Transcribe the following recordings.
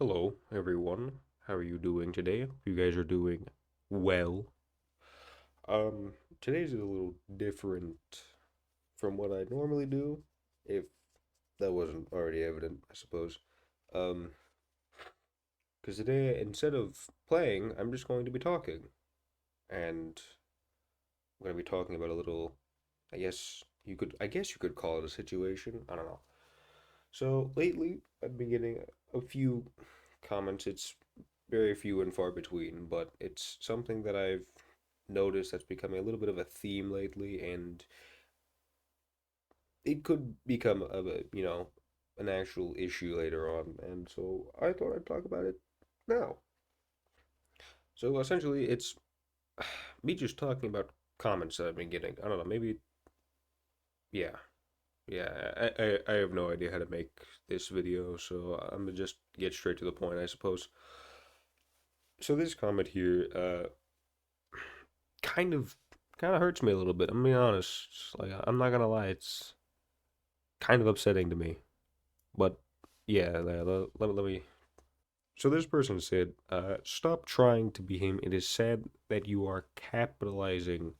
Hello, everyone. How are you doing today? Hope you guys are doing well. Today's a little different from what I normally do, if that wasn't already evident, I suppose. Um, because today, instead of playing, I'm just going to be talking, and I'm going to be talking about a little, I guess you could call it a situation. I don't know. So lately, I've been getting a few comments. It's very few and far between, but it's something that I've noticed that's becoming a little bit of a theme lately, and it could become an actual issue later on. And so I thought I'd talk about it now. So essentially, it's me just talking about comments that I've been getting. I don't know, maybe, yeah. Yeah, I have no idea how to make this video, so I'm gonna just get straight to the point, I suppose. So this comment here, kind of kind of hurts me a little bit. I'm gonna be honest. Like I'm not gonna lie, it's kind of upsetting to me. But yeah, let me. So this person said, "Stop trying to be him. It is sad that you are capitalizing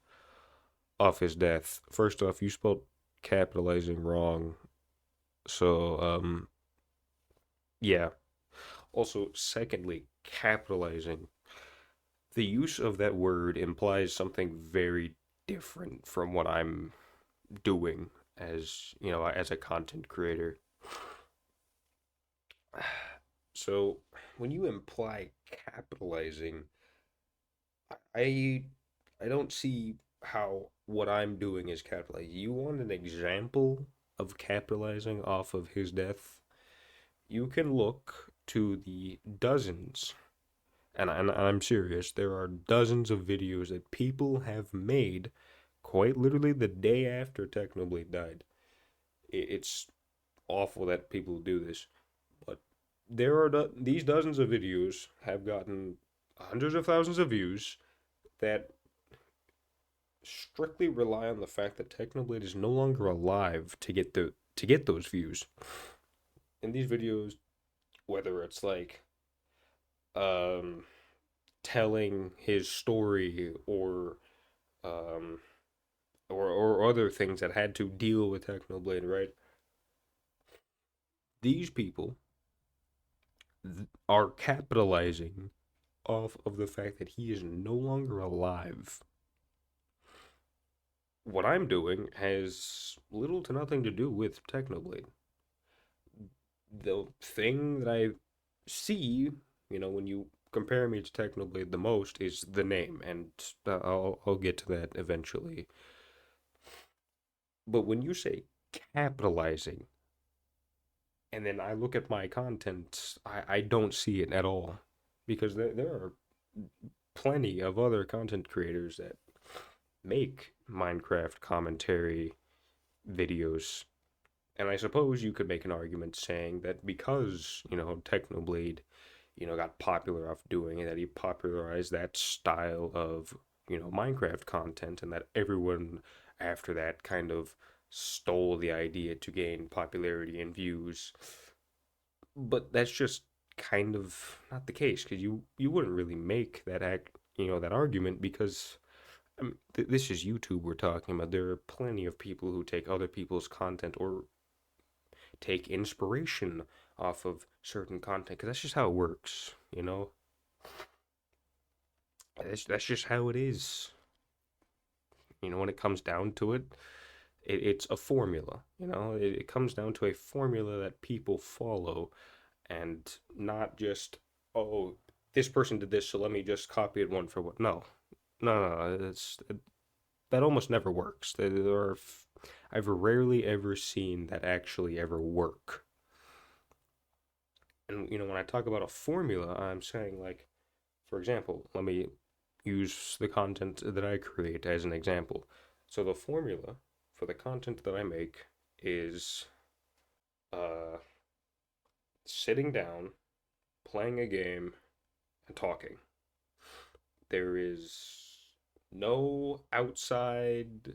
off his death. First off, you spelled capitalizing wrong. So yeah. Also, secondly, capitalizing. The use of that word implies something very different from what I'm doing as, as a content creator. So, when you imply capitalizing, I I don't see how what I'm doing is capitalizing. You want an example of capitalizing off of his death? You can look to the dozens, and I'm serious, there are dozens of videos that people have made quite literally the day after Technoblade died. It's awful that people do this, but there are these dozens of videos have gotten hundreds of thousands of views that strictly rely on the fact that Technoblade is no longer alive to get those views. In these videos, whether it's like um telling his story um or other things that had to deal with Technoblade, right? These people are capitalizing off of the fact that he is no longer alive. What I'm doing has little to nothing to do with Technoblade. The thing that I see, when you compare me to Technoblade the most is the name, and I'll get to that eventually. But when you say capitalizing, and then I look at my content, I don't see it at all. Because there are plenty of other content creators that make Minecraft commentary videos. And I suppose you could make an argument saying that because, Technoblade, got popular off doing it, that he popularized that style of, Minecraft content, and that everyone after that kind of stole the idea to gain popularity and views. But that's just kind of not the case because you wouldn't really make that argument because this is YouTube we're talking about. There are plenty of people who take other people's content or take inspiration off of certain content because that's just how it works, That's just how it is. When it comes down to it, it's a formula. It comes down to a formula that people follow, and not just, oh, this person did this, so let me just copy it one for one. No, no, that almost never works. I've rarely ever seen that actually ever work. And when I talk about a formula, I'm saying, like, for example, let me use the content that I create as an example. So the formula for the content that I make is uh, sitting down, playing a game, and talking. There is no outside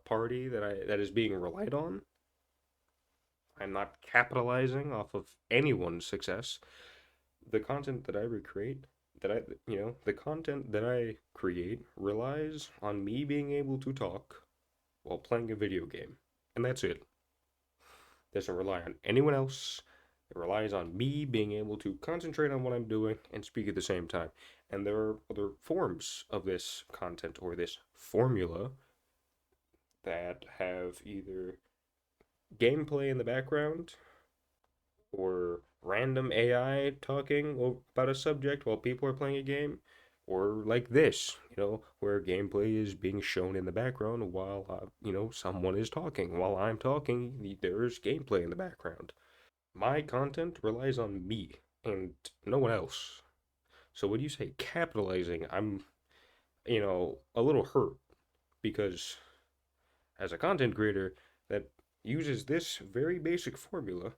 party that is being relied on. I'm not capitalizing off of anyone's success. the content that I recreate, that I, the content that I create relies on me being able to talk while playing a video game. And that's it. Doesn't rely on anyone else. It relies on me being able to concentrate on what I'm doing and speak at the same time. And there are other forms of this content or this formula that have either gameplay in the background or random AI talking about a subject while people are playing a game, or like this, where gameplay is being shown in the background while, someone is talking. While I'm talking, there's gameplay in the background. My content relies on me and no one else. So when you say capitalizing, I'm, a little hurt because as a content creator that uses this very basic formula,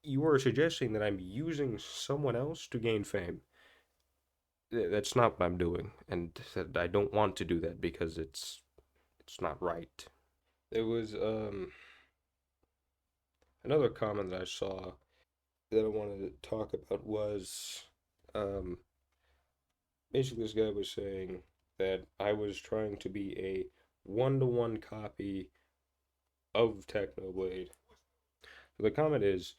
you are suggesting that I'm using someone else to gain fame. That's not what I'm doing, and that I don't want to do that because it's not right. There was another comment that I saw that I wanted to talk about was um basically this guy was saying that I was trying to be a one-to-one copy of Technoblade. So the comment is,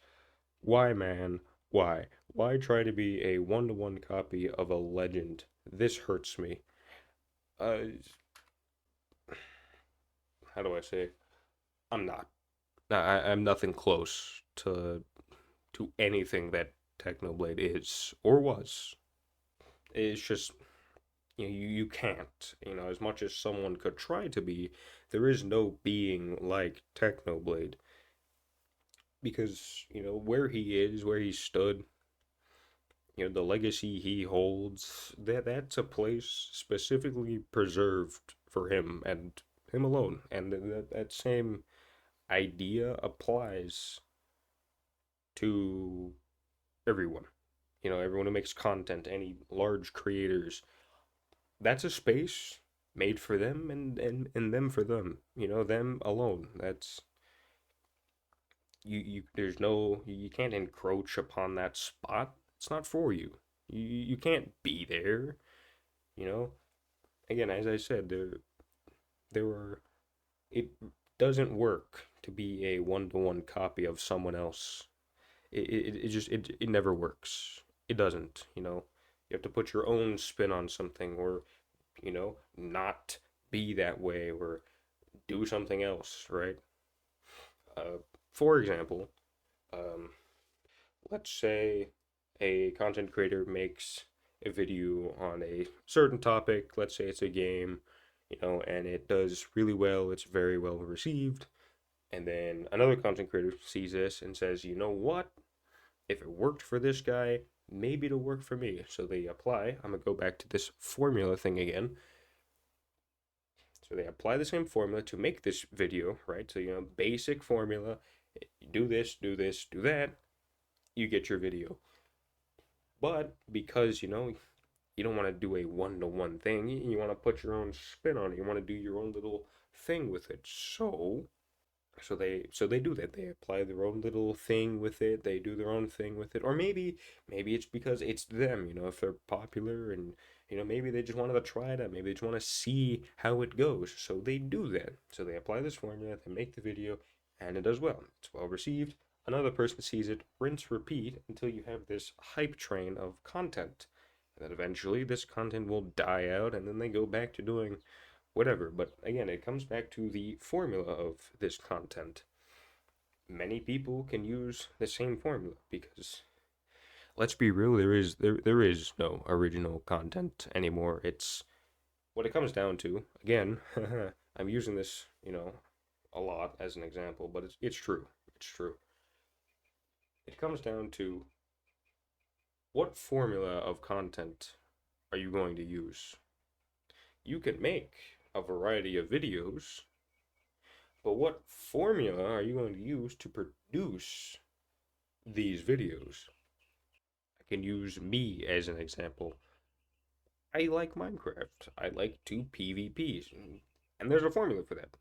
why, man? Why? Why try to be a one-to-one copy of a legend? This hurts me. Uh, how do I say? I'm not. I'm nothing close to anything that Technoblade is or was. It's just you can't. As much as someone could try to be, there is no being like Technoblade because where he is, where he stood, the legacy he holds, that's a place specifically preserved for him and him alone. And that same idea applies to everyone. Everyone who makes content, any large creators, that's a space made for them and them for them. Them alone. That's you there's no you can't encroach upon that spot. It's not for you. You can't be there, you know. Again, as I said, there were it doesn't work to be a one-to-one copy of someone else. It never works. It doesn't, You have to put your own spin on something or, not be that way or do something else, right? Uh, for example, um, let's say a content creator makes a video on a certain topic. Let's say it's a game, and it does really well. It's very well received. And then another content creator sees this and says, you know what? If it worked for this guy, maybe it'll work for me. So they apply. I'm going to go back to this formula thing again. So they apply the same formula to make this video, right? So, basic formula, do this, do this, do that, you get your video. But because, you don't want to do a one-to-one thing, you want to put your own spin on it. You want to do your own little thing with it. So they do that. They apply their own little thing with it. They do their own thing with it. Or maybe it's because it's them, if they're popular and maybe they just wanted to try it out. Maybe they just want to see how it goes. So they do that. So they apply this formula, they make the video, and it does well. It's well received. Another person sees it, rinse, repeat until you have this hype train of content. And then eventually this content will die out and then they go back to doing whatever. But again, it comes back to the formula of this content. Many people can use the same formula because let's be real, there is no original content anymore. It's what it comes down to. Again, I'm using this, a lot as an example, but it's true. It's true. It comes down to what formula of content are you going to use? You can make a variety of videos, but what formula are you going to use to produce these videos? I can use me as an example. I like Minecraft. I like to PvPs. And there's a formula for that.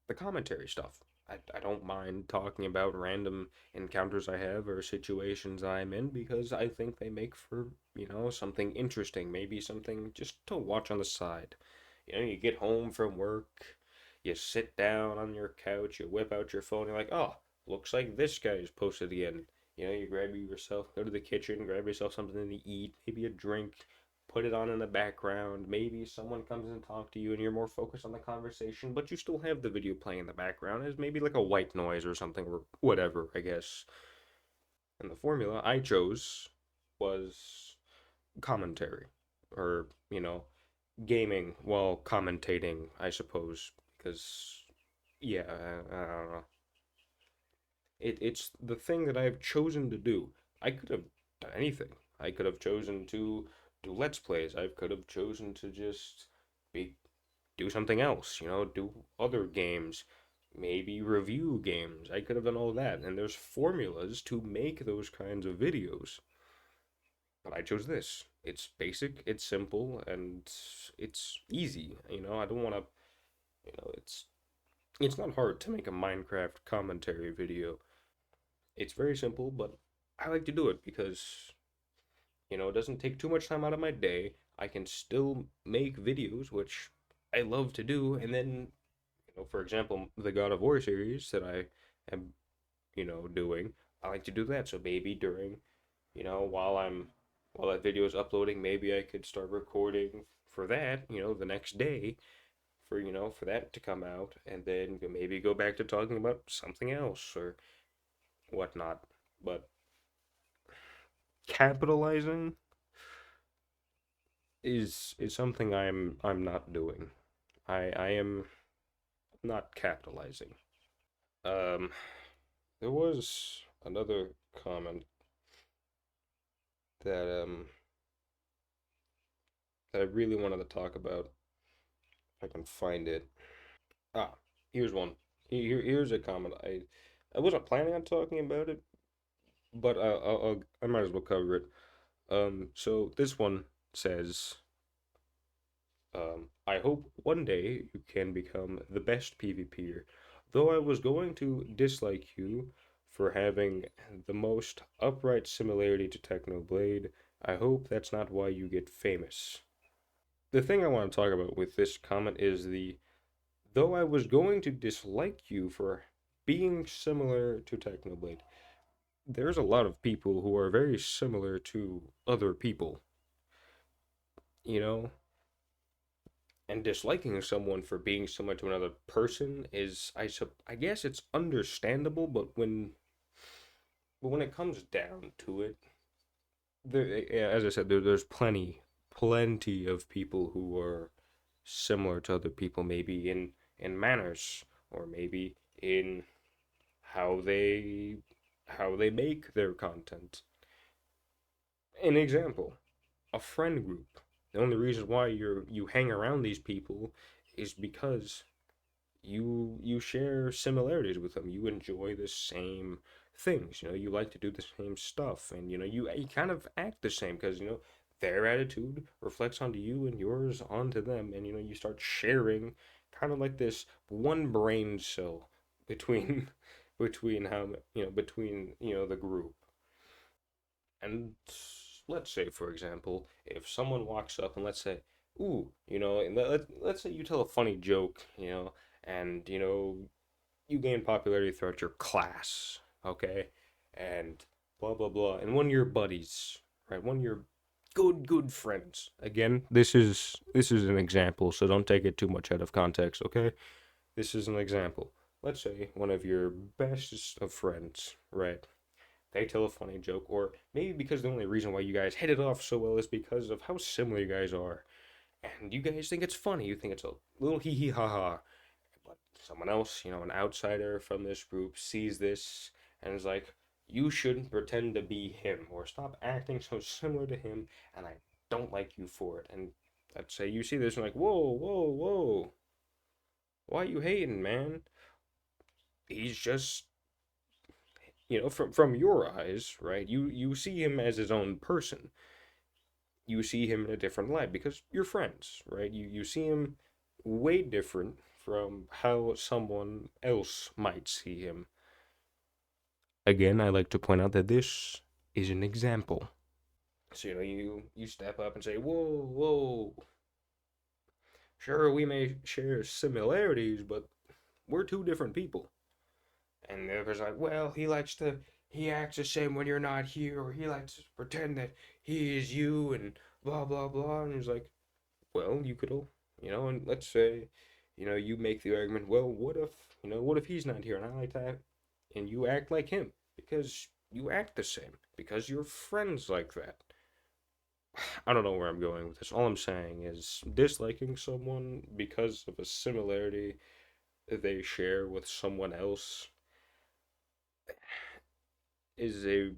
The commentary stuff. I don't mind talking about random encounters I have or situations I'm in because I think they make for, something interesting, maybe something just to watch on the side. You get home from work, you sit down on your couch, you whip out your phone, you're like, oh, looks like this guy's posted again. You grab yourself, go to the kitchen, grab yourself something to eat, maybe a drink, put it on in the background. Maybe someone comes and talk to you and you're more focused on the conversation, but you still have the video playing in the background as maybe like a white noise or something or whatever, I guess. And the formula I chose was commentary or, gaming while commentating, I suppose, because yeah, I don't know. It's the thing that I've chosen to do. I could have done anything. I could have chosen to do Let's Plays. I could have chosen to just be do something else, do other games, maybe review games. I could have done all that. And there's formulas to make those kinds of videos. But I chose this. It's basic, it's simple, and it's easy. I don't want to, it's not hard to make a Minecraft commentary video. It's very simple, but I like to do it because, it doesn't take too much time out of my day. I can still make videos, which I love to do, and then, for example, the God of War series that I am, doing, I like to do that. So maybe during, while that video is uploading, maybe I could start recording for that, the next day for that to come out, and then maybe go back to talking about something else or whatnot. But capitalizing is something I'm not doing. I am not capitalizing. Um, there was another comment that that I really wanted to talk about. If I can find it. Ah, here's one. Here's a comment. I wasn't planning on talking about it, but I might as well cover it. So this one says, I hope one day you can become the best PvPer. Though I was going to dislike you for having the most upright similarity to Technoblade, I hope that's not why you get famous. The thing I want to talk about with this comment is though I was going to dislike you for being similar to Technoblade, there's a lot of people who are very similar to other people, you know? And disliking someone for being similar to another person is, I guess it's understandable, but when it comes down to it, yeah, as I said, there's plenty of people who are similar to other people, maybe in manners or maybe in how they how they make their content. An example, a friend group. The only reason why you hang around these people is because you share similarities with them. You enjoy the same things. You like to do the same stuff, and you kind of act the same because their attitude reflects onto you and yours onto them, and you start sharing kind of like this one brain cell between between the group. And let's say, for example, if someone walks up and let's say, ooh, and let's say you tell a funny joke, and you gain popularity throughout your class, okay, and blah blah blah, and one of your buddies, right, one of your good friends. Again, this is an example, so don't take it too much out of context, okay? This is an example. Let's say one of your bestest of friends, right? They tell a funny joke, or maybe because the only reason why you guys hit it off so well is because of how similar you guys are, and you guys think it's funny. You think it's a little hee hee ha ha, but someone else, an outsider from this group, sees this and is like, "You shouldn't pretend to be him, or stop acting so similar to him, and I don't like you for it." And let's say you see this and like, "Whoa, whoa, whoa! Why you hating, man? He's just from your eyes, right? You see him as his own person. You see him in a different light because you're friends, right? You see him way different from how someone else might see him. Again, I like to point out that this is an example. So you step up and say, "Whoa, whoa! Sure, we may share similarities, but we're two different people." And the other's like, "Well, he acts the same when you're not here, or he likes to pretend that he is you, and blah blah blah." And he's like, "Well, you could, and let's say, you make the argument, well, what if he's not here, and I like that, and you act like him because you act the same because you're friends like that." I don't know where I'm going with this. All I'm saying is disliking someone because of a similarity they share with someone else is a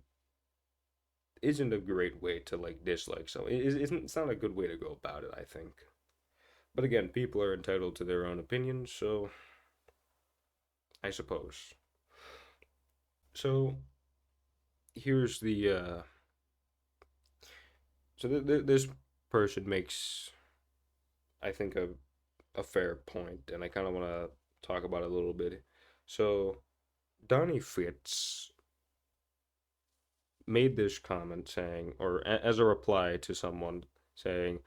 isn't a great way to like dislike someone. It's not a good way to go about it, I think. But again, people are entitled to their own opinions, so I suppose. So here's the this person makes, I think, a fair point, and I kind of want to talk about it a little bit. So Donnie Fitz made this comment saying, or as a reply to someone saying,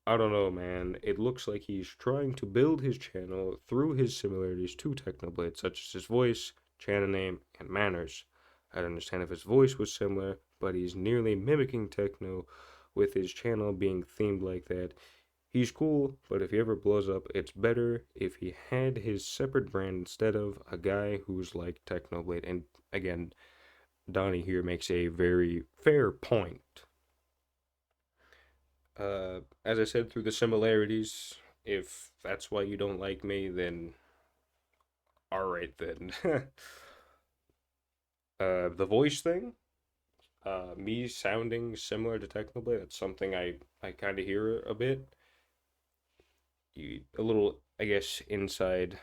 "I don't know, man. It looks like he's trying to build his channel through his similarities to Technoblade, such as his voice, channel name, and manners. I'd understand if his voice was similar, but he's nearly mimicking Techno with his channel being themed like that. He's cool, but if he ever blows up, it's better if he had his separate brand instead of a guy who's like Technoblade." And again, Donnie here makes a very fair point. As I said, through the similarities, if that's why you don't like me, then all right then. The voice thing, me sounding similar to Technoblade, that's something I kind of hear a bit. A little, I guess, inside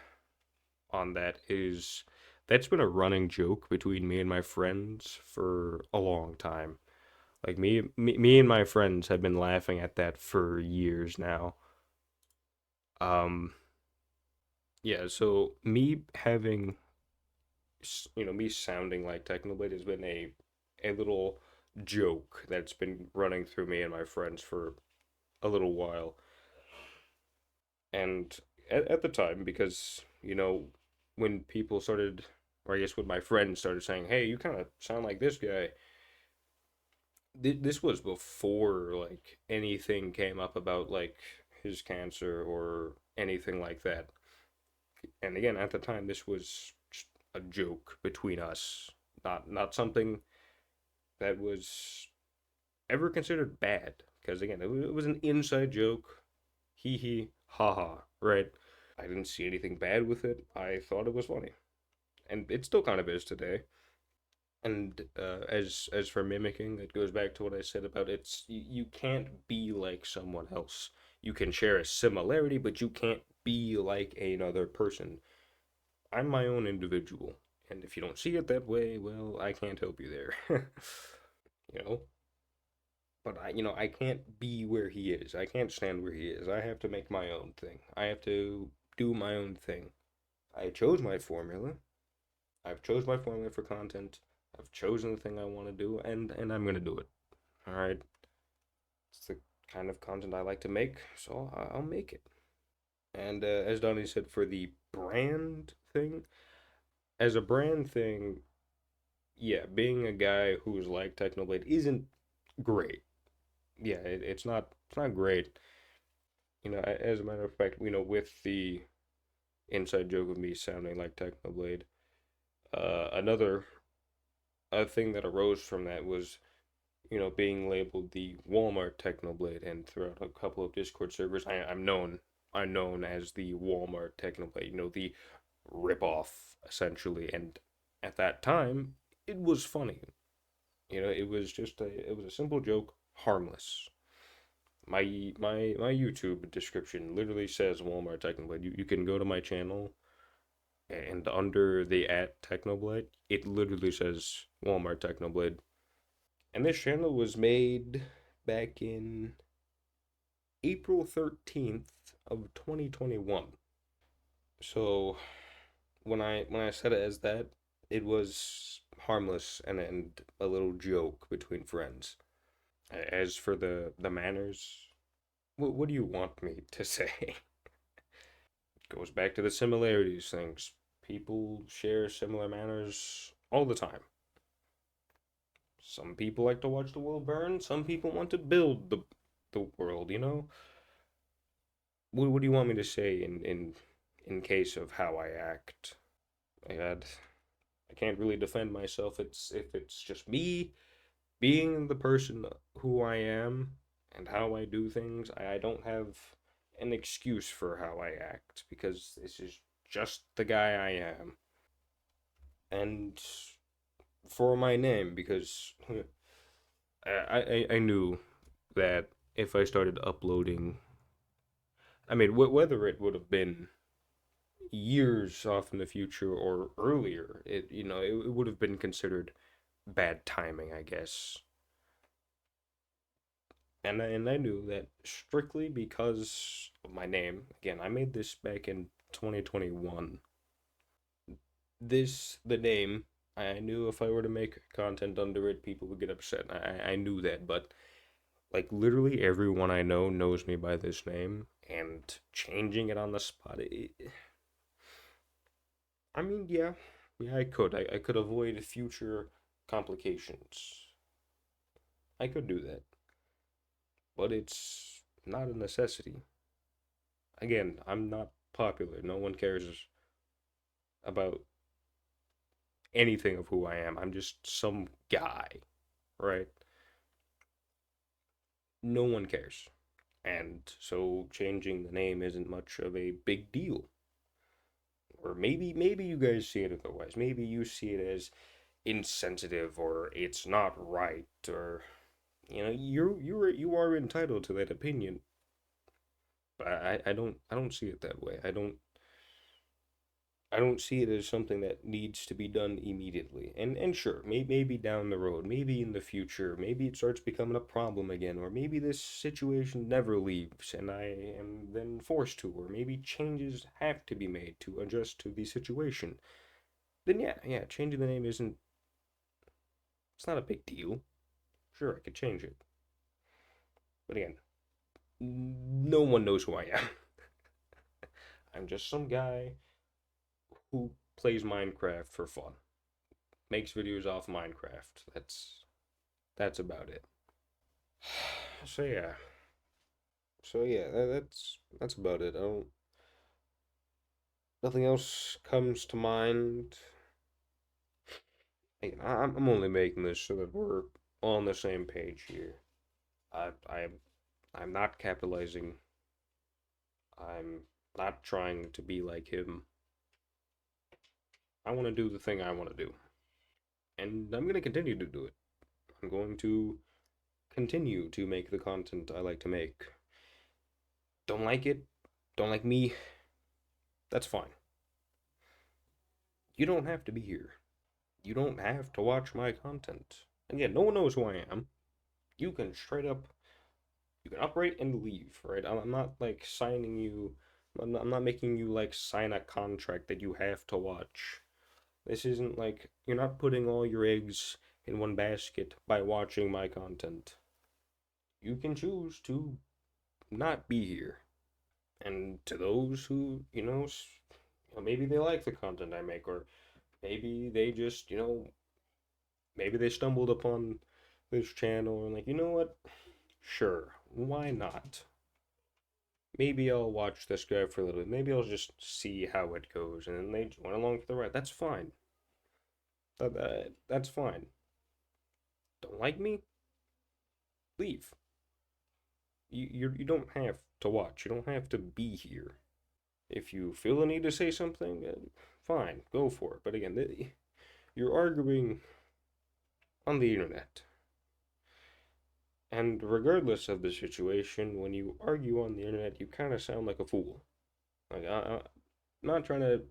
on that is that's been a running joke between me and my friends for a long time. Like me and my friends have been laughing at that for years now. Um, yeah, so me having, me sounding like Technoblade has been a little joke that's been running through me and my friends for a little while. And at the time, because, when people started, or I guess when my friends started saying, "Hey, you kind of sound like this guy," this was before like anything came up about like his cancer or anything like that. And again, at the time, this was just a joke between us, not something that was ever considered bad. Because again, it was an inside joke, hee hee, ha ha, right? I didn't see anything bad with it. I thought it was funny, and it still kind of is today. And as for mimicking, it goes back to what I said about you can't be like someone else. You can share a similarity, but you can't be like another person. I'm my own individual, and if you don't see it that way, well, I can't help you there. you know, but I can't be where he is. I can't stand where he is. I have to make my own thing. I have to do my own thing. I chose my formula. I've chose my formula for content. I've chosen the thing I want to do, and I'm gonna do it. All right. It's the kind of content I like to make, so I'll make it. And as Donnie said, for the brand thing, as a brand thing, yeah, being a guy who's like Technoblade isn't great. Yeah, it's not great. As a matter of fact, with the inside joke of me sounding like Technoblade, another a thing that arose from that was being labeled the Walmart Technoblade, and throughout a couple of Discord servers, I'm known as the Walmart Technoblade. The ripoff essentially, and at that time, it was funny. It was a simple joke, harmless. My YouTube description literally says Walmart Technoblade. You can go to my channel, and under the at Technoblade, it literally says Walmart Technoblade. And this channel was made back in April 13th of 2021. So when I said it as that, it was harmless and a little joke between friends. As for the manners, what do you want me to say? Goes back to the similarities things. People share similar manners all the time. Some people like to watch the world burn. Some people want to build the world. What do you want me to say in case of how I act? I had I can't really defend myself. It's if it's just me being the person who I am and how I do things. I don't have an excuse for how I act because this is just the guy I am. And for my name, because I knew that if I started uploading, I mean, whether it would have been years off in the future or earlier, it would have been considered bad timing, I guess. And I knew that strictly because of my name. Again, I made this back in 2021. The name, I knew if I were to make content under it, people would get upset. I knew that, but like literally everyone I know knows me by this name, and changing it on the spot, I mean, yeah, I could avoid future complications. I could do that, but it's not a necessity. Again, I'm not popular. No one cares about anything of who I am. I'm just some guy, right? No one cares. And so changing the name isn't much of a big deal. Or maybe you guys see it otherwise. Maybe you see it as insensitive or it's not right or you are entitled to that opinion. But I don't see it that way. I don't see it as something that needs to be done immediately. And sure, maybe down the road, maybe in the future, maybe it starts becoming a problem again, or maybe this situation never leaves and I am then forced to, or maybe changes have to be made to adjust to the situation. Then yeah, changing the name isn't it's not a big deal. Sure, I could change it. But again, no one knows who I am. I'm just some guy who plays Minecraft for fun. Makes videos off Minecraft. That's about it. So yeah, that's about it. I don't. Nothing else comes to mind. I'm only making this so that we're on the same page here. I'm not capitalizing. I'm not trying to be like him. I want to do the thing I want to do, and I'm gonna continue to do it. I'm going to continue to make the content I like to make. Don't like it? Don't like me? That's fine. You don't have to be here. You don't have to watch my content. Again, no one knows who I am. You can straight up, you can upright and leave, right? I'm not like signing you, I'm not making you like sign a contract that you have to watch. This isn't like, you're not putting all your eggs in one basket by watching my content. You can choose to not be here. And to those who, maybe they like the content I make, or maybe they just, maybe they stumbled upon this channel and like, you know what? Sure, why not? Maybe I'll watch this guy for a little bit. Maybe I'll just see how it goes, and then they went along for the ride. That's fine. That's fine. Don't like me? Leave. You don't have to watch. You don't have to be here. If you feel the need to say something, fine, go for it. But again, you're arguing on the internet. And regardless of the situation, when you argue on the internet, you kind of sound like a fool. Like, I'm not trying to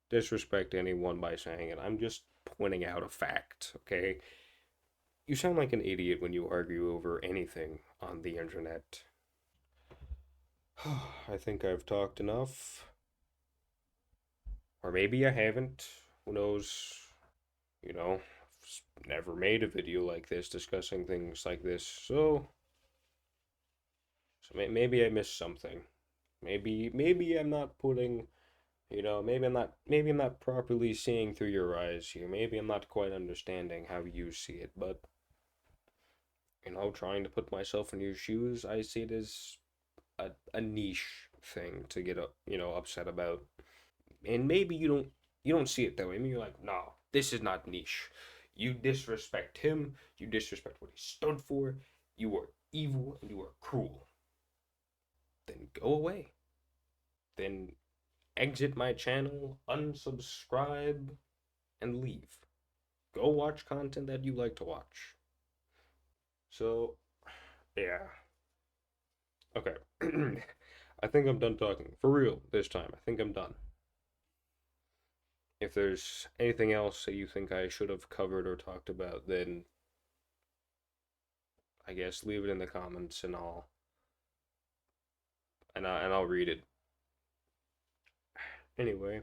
disrespect anyone by saying it. I'm just pointing out a fact, okay? You sound like an idiot when you argue over anything on the internet. I think I've talked enough. Or maybe I haven't. Who knows? You know, never made a video like this discussing things like this. So maybe I missed something. Maybe I'm not putting, maybe I'm not properly seeing through your eyes here. Maybe I'm not quite understanding how you see it, but trying to put myself in your shoes, I see it as a niche thing to get upset about. And maybe you don't see it that way. Maybe you're like, no, this is not niche. You disrespect him, you disrespect what he stood for, you are evil and you are cruel. Then go away. Then exit my channel, unsubscribe, and leave. Go watch content that you like to watch. So, yeah. Okay. I think I'm done talking. For real this time. I think I'm done. If there's anything else that you think I should have covered or talked about, then I guess leave it in the comments and I'll read it. Anyway,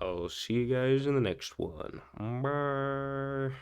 I'll see you guys in the next one. Bye.